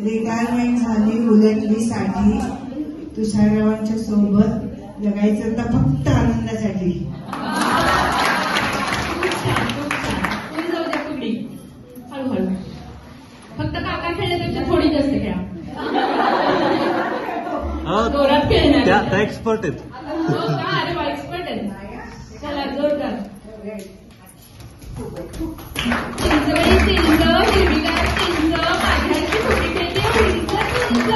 Retirement झाली उलटणीसाठी, तुषाररावांच्या सोबत जगायचं तर फक्त आनंदासाठी. हळूहळू फक्त काका खेळण्यापेक्षा थोडी जास्त खेळा. जोरात खेळणार एक्सपर्ट आहेत. अरे वा एक्सपर्ट आहेत. चला जोरदार. चिंचवडी चिंच हिरवीगार चिंच पाझराची छोटी पेटी चिंच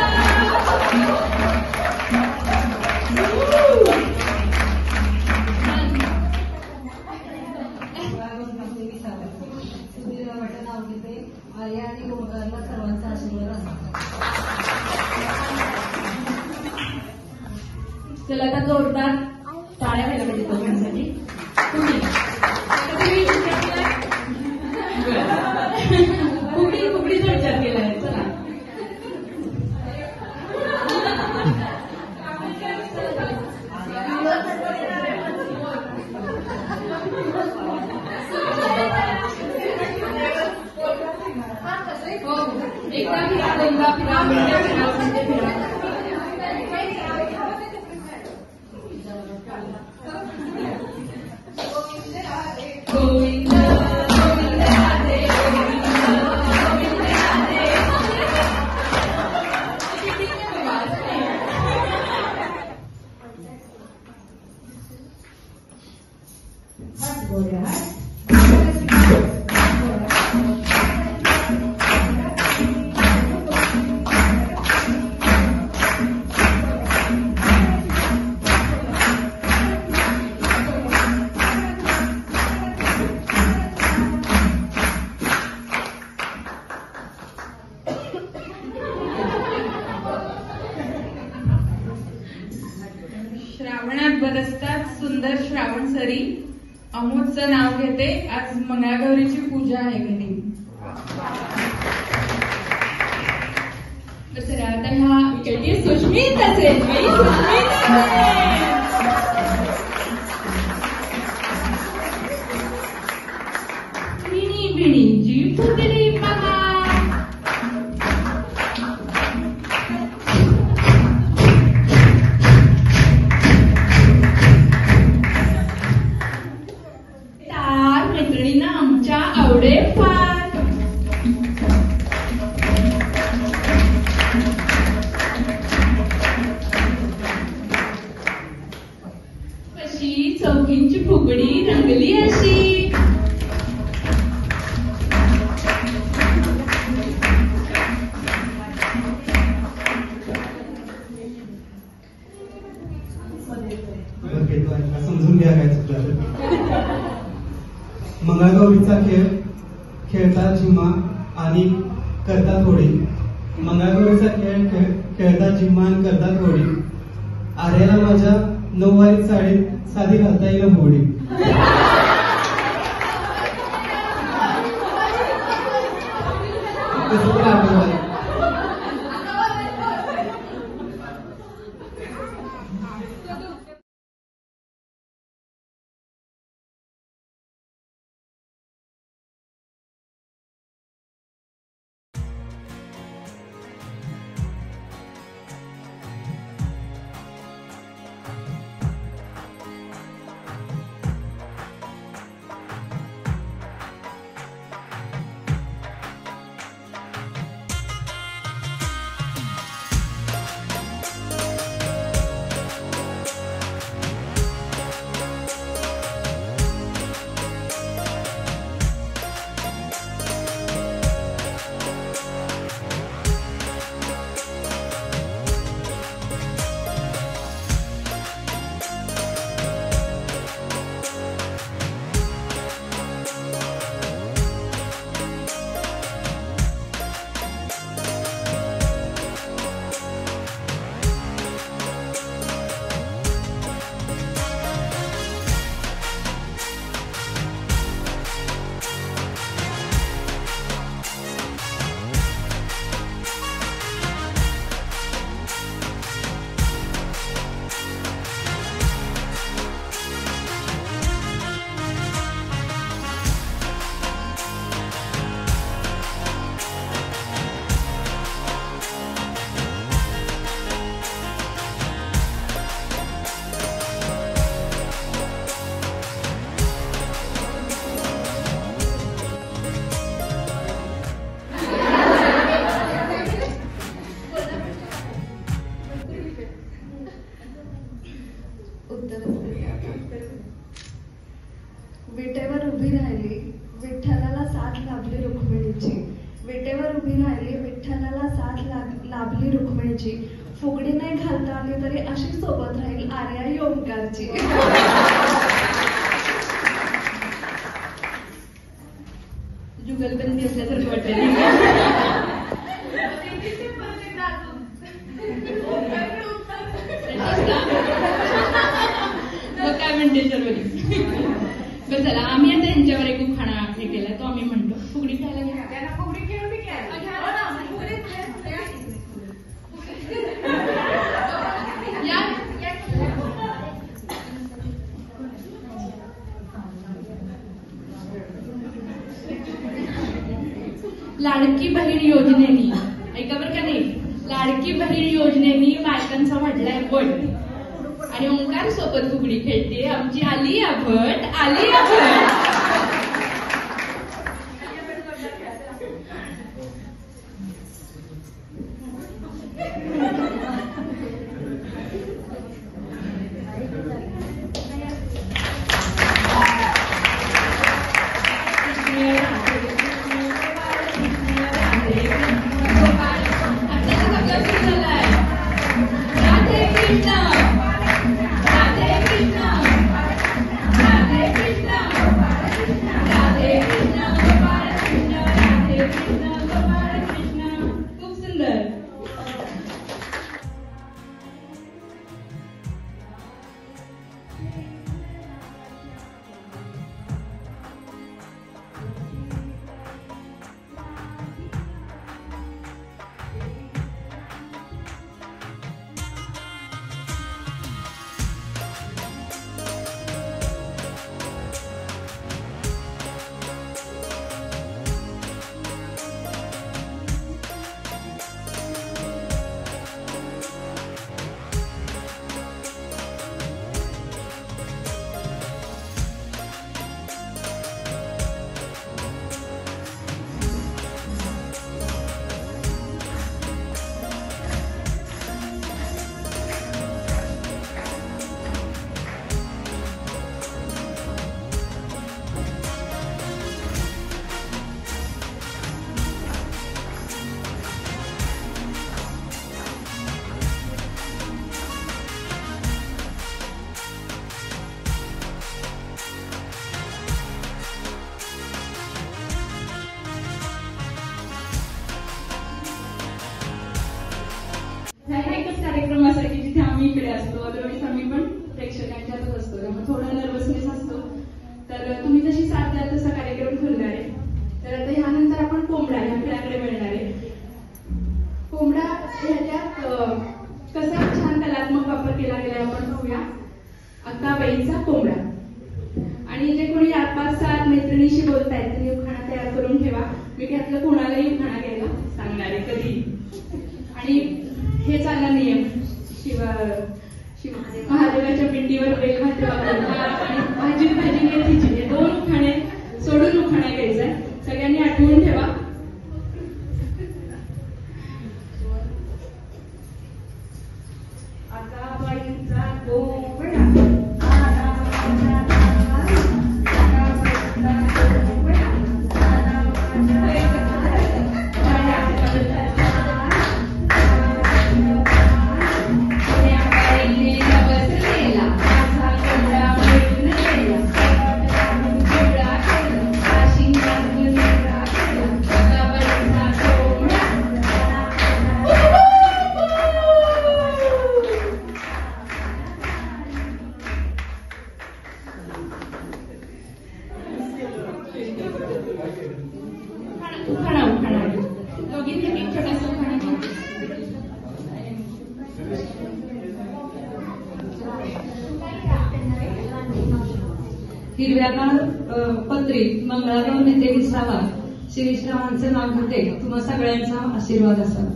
आर्या आणि ओंकारला सर्वांचा आशीर्वाद असतो. चला आता जोरदार टाळ्या व्हायला पाहिजे दोघांसाठी. कुकडीचा विचार केलाय. चला एकदा फिरा दोनदा फिरा मिनिटं फिरा म्हणजे फिरा. गोविंद गोविंद राधे गोविंद गोविंद राधे. श्रावणात बरसतात सुंदर श्रावण सरी, अमोदचं नाव घेते, आज मंगळागौरीची पूजा आहे घरी. तर आता ह्या विकेटी सुष्मित असेल. बिणी बिणीची फुटली पहा. मैत्रिणींना आमच्या आवडे फार. कशी चौकींची फुगडी रंगली अशी. समजून घ्या काय चुकलं. मंगळागौरीचा खेळ खेळता जिम्मा आणि करता थोडी. मंगळागौरीचा खेळ खेळता जिम्मा आणि करता थोडी. आर्याला माझ्या 9 वारी साडीत साधी घालता येईल होडी. विटेवर उभी राहिली विठ्ठलाला साथ लाभली रुक्मिणीची. विटेवर उभी राहिली विठ्ठलाला साथ लाभली रुक्मिणीची. फुगडी नाही घालता आली तरी अशी सोबत राहील आर्या ओंकारची. जुगलबंदी असल्यासारखं वाटलं. मग काय म्हणते सर्वनी. बरं चला आम्ही आता यांच्यावर एक उखाणा हे केलाय तो आम्ही म्हणतो. फुगडी खेळायला घ्या. लाडकी बहीण योजनेनी ऐका बरं का नाही. लाडकी बहीण योजनेनी बायकांचा वाढलाय वट आणि ओंकार सोबत फुगडी खेळते आमची आलिया भट. आलिया भट एकच कार्यक्रम असा की जिथे आम्ही इकडे असतो अदरवाईज आम्ही पण प्रेक्षकांच्यातच असतो त्यामुळे थोडा नर्वसनेस असतो. तर तुम्ही जशी साथ द्याल तसा कार्यक्रम ठरणार आहे. तर आता ह्यानंतर आपण कोंबडा ह्या खेळाकडे मिळणार आहे. कोंबडा ह्याच्यात कसा छान कलात्मक वापर केला गेला आपण पाहूया. अक्काबाईंचा कोंबडा. आणि जे कोणी 5-7 मैत्रिणीशी बोलतायत त्यांनी उखाणा तयार करून ठेवा. मी त्यातलं कोणालाही उखाणा घ्यायला सांगणार आहे कधी. आणि हे चालला नियम महादेवाच्या पिंडीवर बेल आणि भाजी मेथीची हे 2 उखाणे सोडून उखाणा घ्यायचा. सगळ्यांनी आठवून ठेवा. अक्काबाईंचा कोंबडा हिरव्यागार पत्रित मंगळागौर नेते विसावा श्रीश्रावांचे नाव घेते. तुम्हा सगळ्यांचा आशीर्वाद असावा.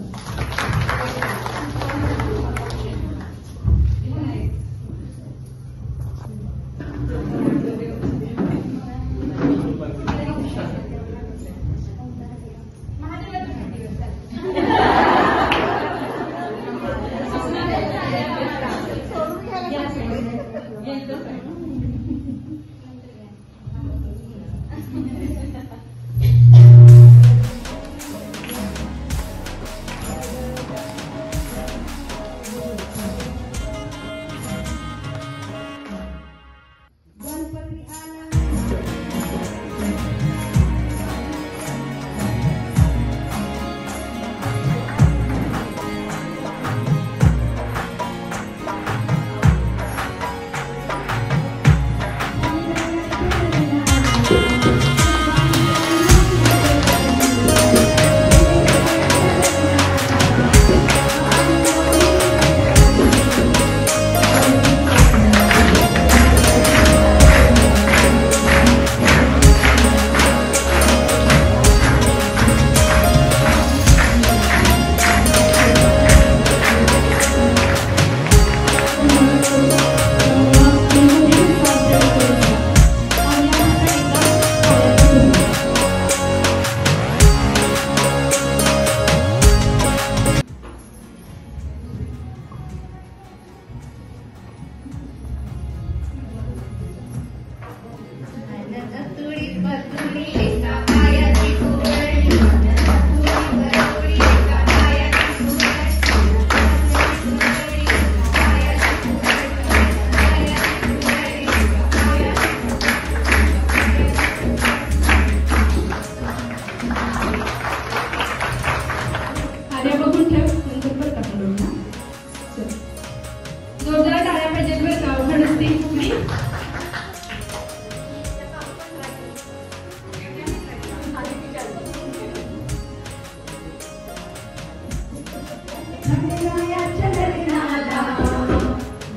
भांडरायाच्या लग्नाला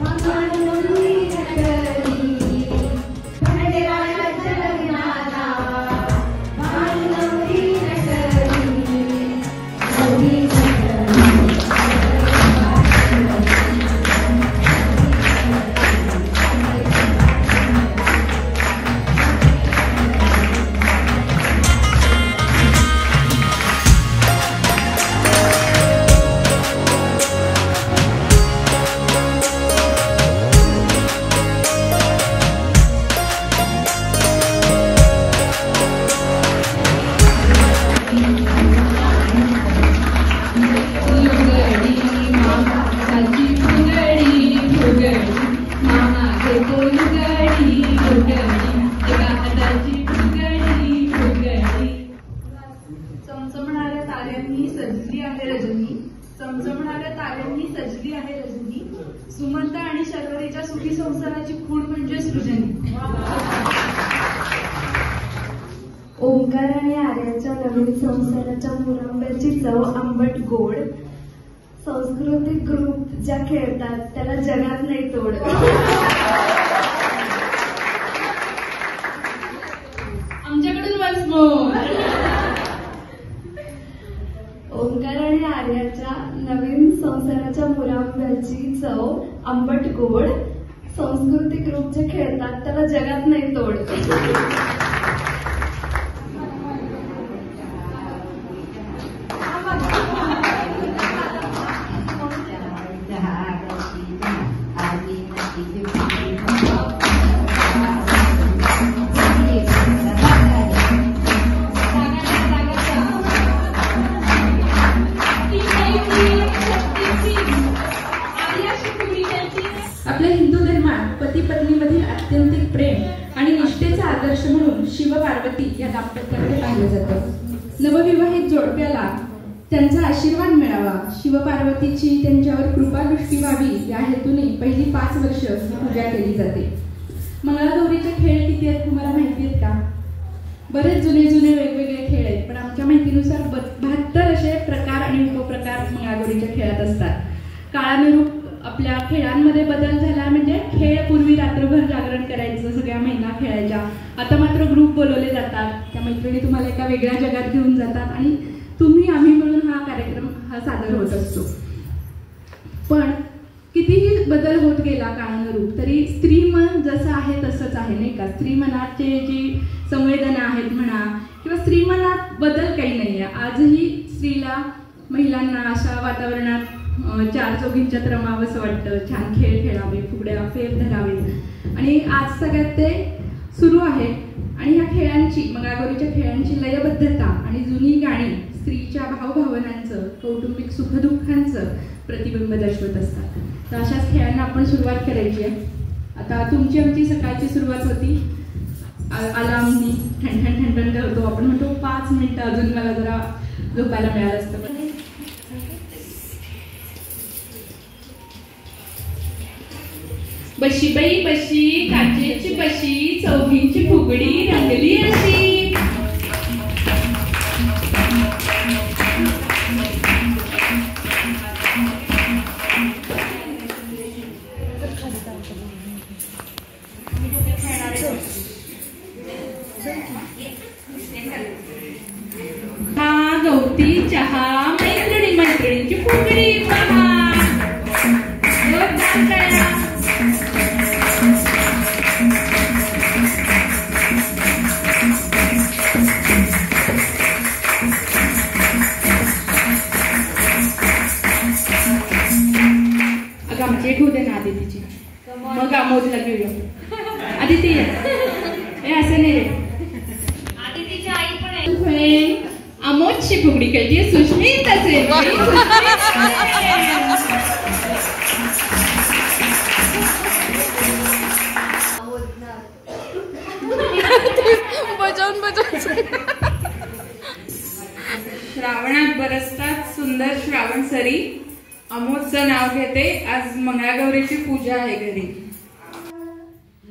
भांडुरी नटली, भांडरायाच्या लग्नाला भांडुरी नटली, गौरी चमचमणाऱ्या ताऱ्यांनी सजली आहे रजनी, चमचमणाऱ्या ताऱ्यांनी सजली आहे रजनी, सुमंत आणि शर्वरीच्या सुखी संसाराची खूण म्हणजे सृजनी. ओंकार आणि आर्याच्या नवीन संसाराच्या मुरंब्याची चव आंबट गोड, सांस्कृतिक ग्रुप ज्या खेळतात त्याला जगात नाही तोड. आमच्याकडून once more. ओंकार आणि आर्याच्या नवीन संसाराच्या मुरंब्याची चव आंबट गोड, सांस्कृतिक ग्रुप जे खेळतात त्याला जगात नाही तोड. आपल्या हिंदू धर्मात पती पत्नीमधील आत्यंतिक प्रेम आणि निष्ठेचा आदर्श म्हणून शिव पार्वती या दाम्पत्याकडे पाहिलं जातं. नवविवाहित जोडप्याला त्यांचा आशीर्वाद मिळावा, शिवपार्वतीची त्यांच्यावर कृपादृष्टी व्हावी या हेतूने पहिली 5 वर्ष पूजा केली जाते. मंगळागौरीचे खेळ किती आहेत तुम्हाला माहिती आहेत का? बरेच जुने वेगवेगळे खेळ आहेत, पण आमच्या माहितीनुसार 72 असे प्रकार आणि उपप्रकार मंगळागौरीच्या खेळात असतात. काळानुरूप आपल्या खेळांमध्ये बदल झाला, म्हणजे खेळ पूर्वी रात्रभर जागरण करायचं, सगळ्या महिला खेळायच्या. आता मात्र ग्रुप बोलवले जातात, त्या मैत्रिणी तुम्हाला एका वेगळ्या जगात घेऊन जातात आणि आम्ही मिळून हा कार्यक्रम सादर होत असतो. पण कितीही बदल होत गेला काळानुरूप तरी स्त्री मन जसं आहे तसंच आहे, नाही का? स्त्री मनाचे जी संवेदना आहेत म्हणा किंवा स्त्री मनात बदल काही नाही आहे. आजही स्त्रीला, महिलांना अशा वातावरणात 4 चौघींच्यात रमावंसं वाटतं, छान खेळ खेळावे, फुगड्या फेर धरावेत आणि आज सगळ्यात ते सुरू आहे. आणि ह्या खेळांची, मंगळागौरीच्या खेळांची लयबद्धता आणि जुनी गाणी स्त्रीच्या भावभावनांचं, कौटुंबिक सुखदुःखांचं प्रतिबिंब दर्शवत असतात. तर अशाच खेळांना आपण सुरुवात करायची आहे. आता तुमची आमची सकाळची सुरुवात होती, आला आम्ही ठणठण करतो, आपण म्हणतो 5 मिनिटं अजून मला जरा झोपायला मिळालं असतं. बशी बाई बशी, काचेची बशी, चौघींची फुगडी रंगली अशी. हा गवती चहा, मैत्रिणींची फुगडी पहा. घेऊ दे ना आदितीची, मग आमोदला घेऊया. आदिती हे असं नाही रे, आदितीची आई पण आहे. आमोदची फुगडी खेळतीये सुष्मित असेल. श्रावणात बरसतात सुंदर श्रावण सरी, अमोदचं नाव घेते, आज मंगळागौरीची पूजा आहे घरी.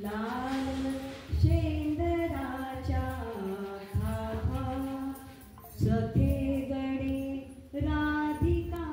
लाल शेंदराच्या सखे गणे राधिका,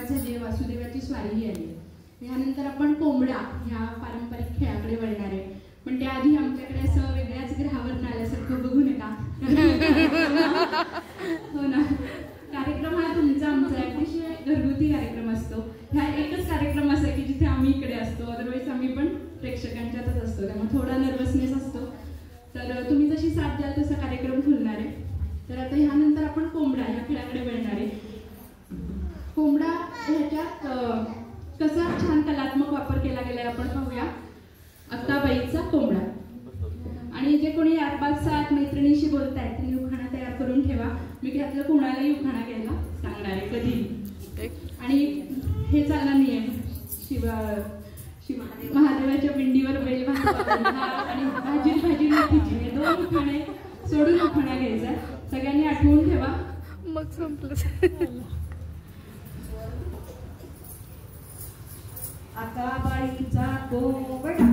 सुरुवात झाली आहे, वासुदेवाची स्वारीही आली आहे. यानंतर आपण कोंबडा ह्या पारंपरिक खेळाकडे वळणार आहे. पण त्याआधी आमच्याकडे असं वेगळ्याच ग्रहावर आल्यासारखं बघू नका. हो ना, कार्यक्रम हा तुमचा आमचा अतिशय घरगुती कार्यक्रम असतो. ह्या एकच कार्यक्रम असा की जिथे आम्ही इकडे असतो, अदरवाईज आम्ही पण प्रेक्षकांच्यातच असतो. त्यामुळे थोडा नर्वसनेस असतो. तर तुम्ही जशी साथ द्याल तसा कार्यक्रम खुलणार आहे. तर आता ह्यानंतर आपण कोंबडा ह्या खेळाकडे वळणार आहे. कोंबडा ह्याच्यात कसा छान कलात्मक वापर केला गेलाय आपण पाहूया. अक्काबाईचा कोंबडा. आणि जे कोणी 4-5-7 मैत्रिणीशी बोलतायत त्यांनी उखाणा तयार करून ठेवा. मी त्यातलं कोणालाही उखाणा घ्यायला सांगणार आहे कधी. आणि हे चालणार नाही आहे महादेवाच्या पिंडीवर बेल आणि भाजी मेथीची हे 2 उखाणे सोडून उखाणा घ्यायचा. सगळ्यांनी आठवून ठेवा. मग संपलं. अक्काबाईचा कोंबडा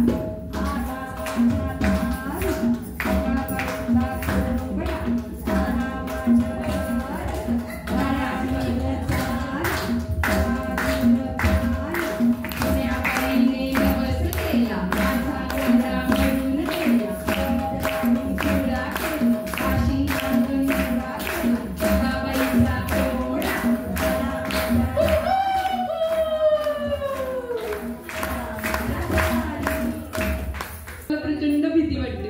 प्रचंड भीती वाटते.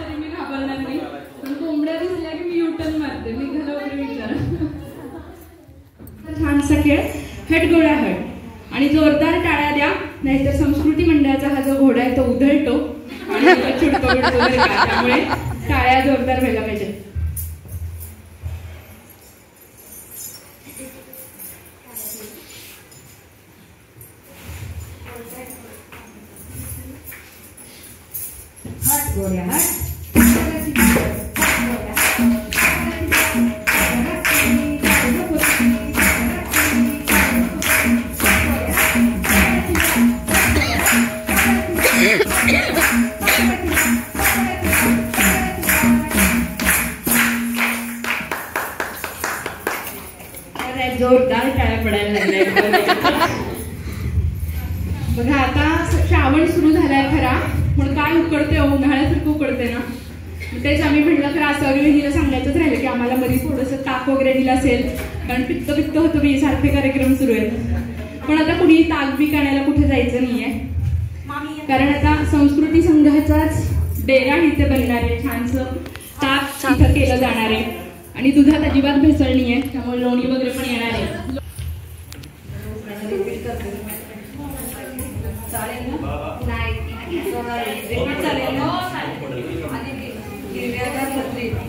तरी मी घाबरणार नाही. पण कोंबड्या दिसल्या की मी युटर्न मारते. मी घाला वगैरे विचार. छानसा खेळ हट गोळ्या हट. आणि जोरदार टाळ्या द्या, नाहीतर संस्कृती मंडळाचा हा जो घोडा आहे तो उधळतो आणि चिडतो वगैरे का. त्यामुळे टाळ्या जोरदार व्हायला पाहिजे. हट गोळ्या हट. जोरदार टाळ्या पडायला लागल्या. बघा आता श्रावण सुरू झालाय खरा, पण काय उकडते, उन्हाळ्यासारखं उकडते ना. तेच आम्ही म्हटलं खरं असावी वहिनीला सांगायचंच राहिलं की आम्हाला मध्ये थोडंसं ताक वगैरे दिलं असेल, कारण पित्त होतं बी, सारखे कार्यक्रम सुरू आहेत. पण आता कुणी ताक बी काढायला कुठे जायचं नाहीये, कारण आता संस्कृती संघाचाच डेरा इथे बनणार आहे. छानसं ताक इथं केलं जाणार आहे आणि दुधात अजिबात भेसळ नाहीये, त्यामुळे लोणी वगैरे पण येणार आहे.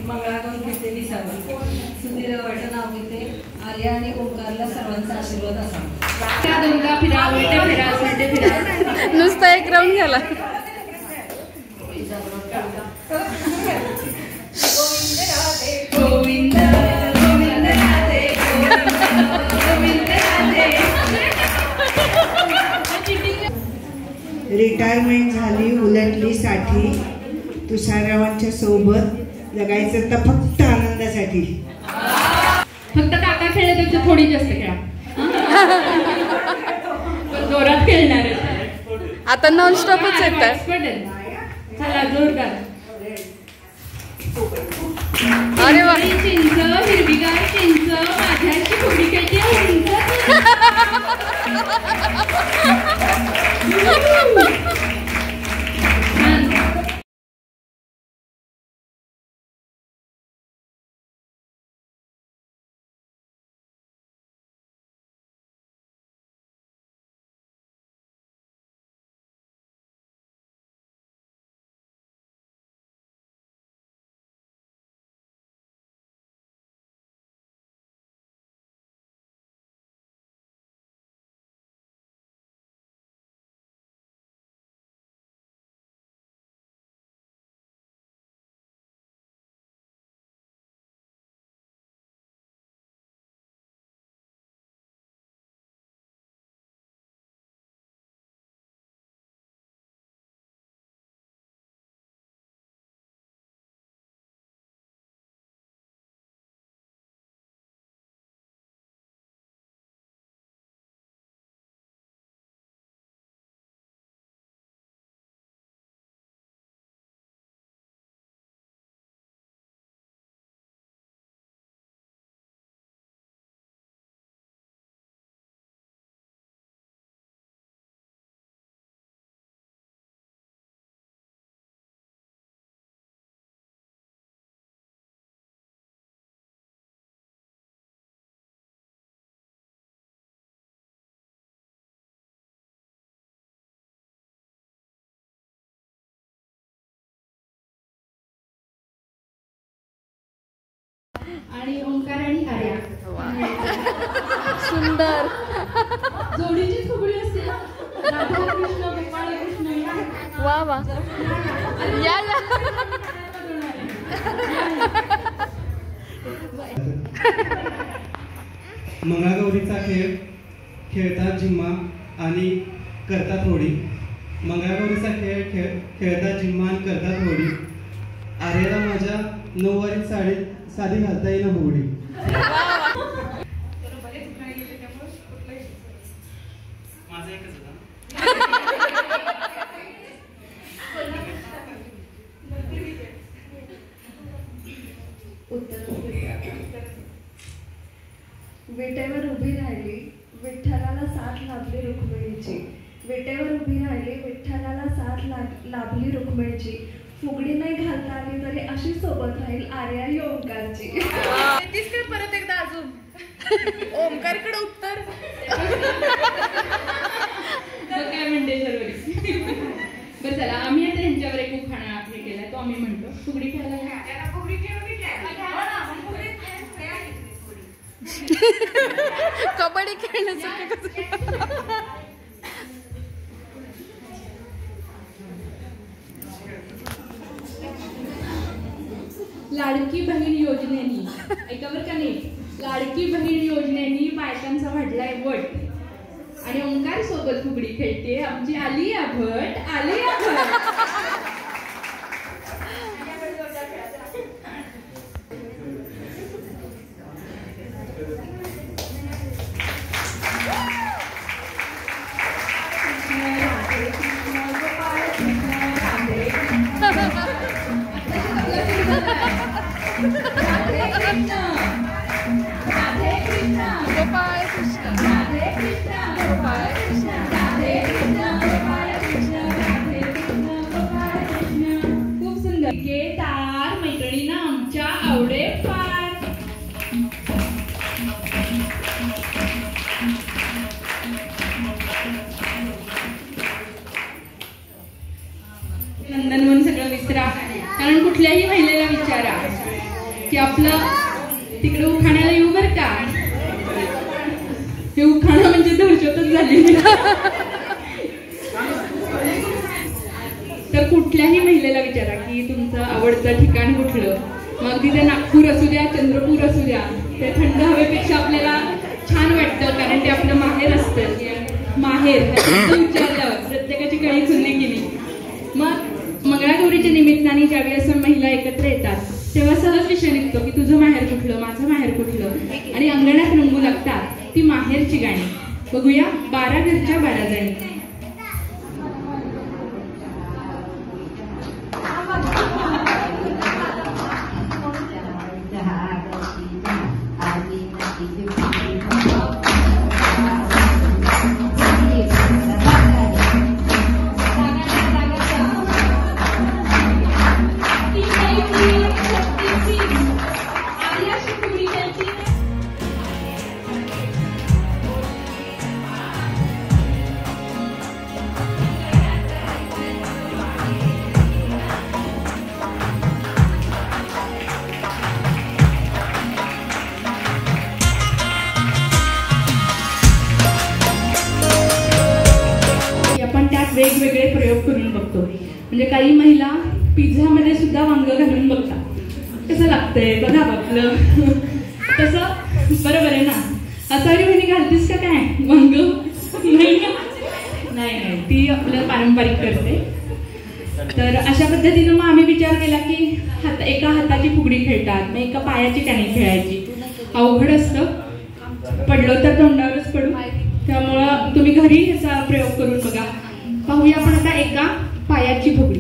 मंगळागौर घेते दिसावं. सुधीर वाटण नाव घेते. आर्या आणि ओंकारला सर्वांचा आशीर्वाद असावा. दुर्गा फिरा, उलटे फिरा, सड्डे फिरा. नुसता एक राऊंड झाला. गोविंद गोविंद राधे, गोविंद राधे. रिटायरमेंट झाली, उलटली साठी. तुषाररावांच्या सोबत जगायचं तर फक्त आनंदासाठी. फक्त काका खेळण्यापेक्षा थोडी जास्त खेळा. पण जोरात खेळणार आहे. आता नॉनस्टॉपच येतात. चला जोरदार. अरे वा. चिंच हिरवीगार चिंच माझ्याशी थोडी काही आणि ओंकार आणि आर्या. सुंदर. जोडीची फुगडी असते ना, राधा कृष्ण गोपाळ कृष्ण. वा वा. या या. मंगळागौरीचा खेळ खेळतात जिम्मा आणि करतात होडी. मंगळागौरीचा खेळ खेळतात जिम्मा आणि करतात होडी. आर्याला माझ्या 9 वारीत साधी घालता येईना होडी. माझा एकच होता. विटेवर उभी राहिली, विठ्ठलाला साथ लाभली रुक्मिणीची. विटेवर उभी राहिली, विठ्ठलाला साथ लाभली रुक्मिणीची. फुगडी नाही घालता आली तरी अशी सोबत राहील आर्या ही ओंकारची. परत एकदा अजून ओंकारकडे उत्तर. काय म्हणते सर्व. बरं चला, आम्ही आता ह्यांच्यावर एक उखाणा हे केलाय, तो आम्ही म्हणतो. फुगडी खेळायला कबड्डी खेळण्याचं. लाडकी बहीण योजनेनी, ऐका बरं का नाही, लाडकी बहीण योजनेनी बायकांचा वाढलाय वट आणि ओंकार सोबत फुगडी खेळते आमची आलिया भट. आलिया भट. खूप सुंदर. तार मैत्रिणींना आमच्या आवडे फार. नंदनवन सगळं विसरा, कारण कुठल्याही महिलेला विचारा की आपलं तिकडे उखाण्याला येऊ बर का. हे उखाणा म्हणजे दहशतच झाली. तर कुठल्याही महिलेला विचारा की तुमचं आवडतं ठिकाण कुठलं, मग तिथे नागपूर असू द्या, चंद्रपूर असू द्या, ते थंड हवेपेक्षा आपल्याला छान वाटतं, कारण ते आपलं माहेर असतं. माहेर विचारल्यावर प्रत्येकाची कळी खुलली गेली. मग मंगळागौरीच्या निमित्ताने ज्यावेळी असं महिला एकत्र येतात तेव्हा सहज विषय निघतो की तुझं माहेर कुठलं, माझं माहेर कुठलं, आणि अंगणात रंगू लागतात ती माहेरची गाणी. बघूया 12 घरच्या 12 जणी. वेगवेगळे प्रयोग करून बघतो. म्हणजे काही महिला पिझ्झामध्ये सुद्धा वांग घालून बघतात कसं लागतंय बघा आपलं. तसं बरोबर आहे ना. असारी बहिणी घालतेस का काय वांग? नाही, ती आपलं पारंपरिक करते. तर अशा पद्धतीनं मग आम्ही विचार केला की एका हाताची फुगडी खेळतात, मग एका पायाची त्याने खेळायची. अवघड असतं, पडलो तर तोंडावरच पडू. त्यामुळं तुम्ही घरी ह्याचा प्रयोग करून बघा. पाहूया आपण आता एका पायाची फुगडी.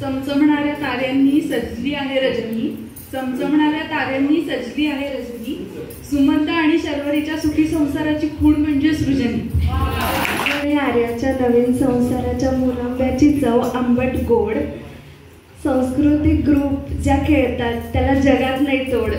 चमचमणाऱ्या ताऱ्यांनी सजली आहे रजनी, चमचमणाऱ्या ताऱ्यांनी सजली आहे रजनी, सुमंत आणि शर्वरीच्या सुखी संसाराची खूण म्हणजे सृजनी. आर्याच्या नवीन संसाराच्या मुरंब्याची चव आंबट गोड. सांस्कृतिक ग्रुप ज्या खेळतात त्याला जगात नाही तोड.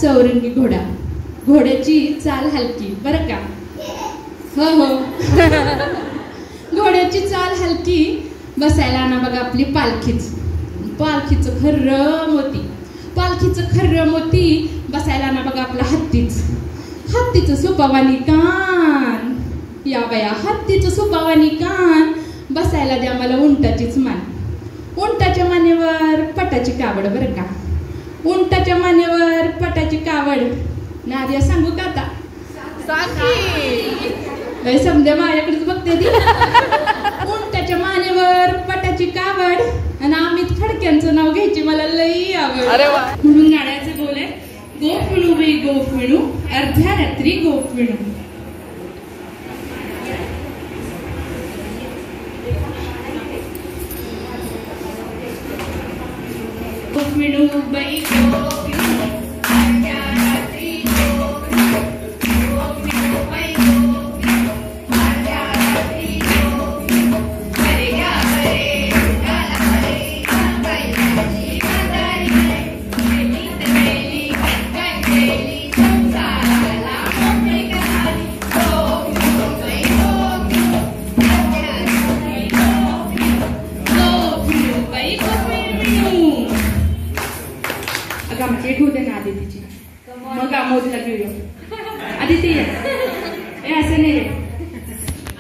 चौरंगी घोडा, घोड्याची चाल हलकी बरं का, हो हो घोड्याची चाल हलकी, बसायला ना बघा आपली पालखीच, पालखीचं खर्र मोती, पालखीचं खर्र मोती, बसायला ना बघा आपला हत्तीच, हत्तीचं सुपावानी कान, या बाया हत्तीचं सुपावानी कान, बसायला द्या मला उंटाचीच मान, मानेवर पटाची कावड बरं का. उंटाच्या मानेवर पटाची कावड. नार्या सांगू का आता? समजा माझ्याकडेच बघते ती. उंटाच्या मानेवर पटाची कावड आणि अमित खडक्यांचं नाव घ्यायची मला लई आवड. म्हणून गाण्याचं बोल आहे, गोफणू बाई गोफणू अर्ध्या रात्री गोफणू. गोफणू बाई गोफणू अर्ध्या रात्री गोफणू. गोफणू बाई गोफणू अर्ध्या रात्री गोफणू. अरे घ्या बरे उठाला बरे बैलाची म्हातारी रे. गेलीत गेली कटकट गेली संसाराला मोकळी झाली. गोफणू बाई गोफणू अर्ध्या रात्री गोफणू. गोफणू बाई गोफणू. अगं आमची एक होते ना आदितीची, मग आमोदला घेऊया. आदिती ये असं नाही रे.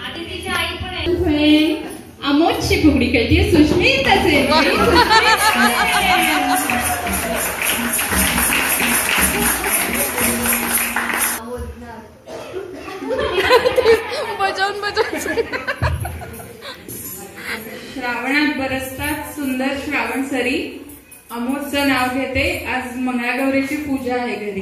आदितीची आई पण आहे. आमोदची फुगडी खेळतीये सुष्मित असेल. श्रावणात बरसतात सुंदर श्रावण सरी. अमोदचं नाव घेते. आज मंगळागौरीची पूजा आहे घरी.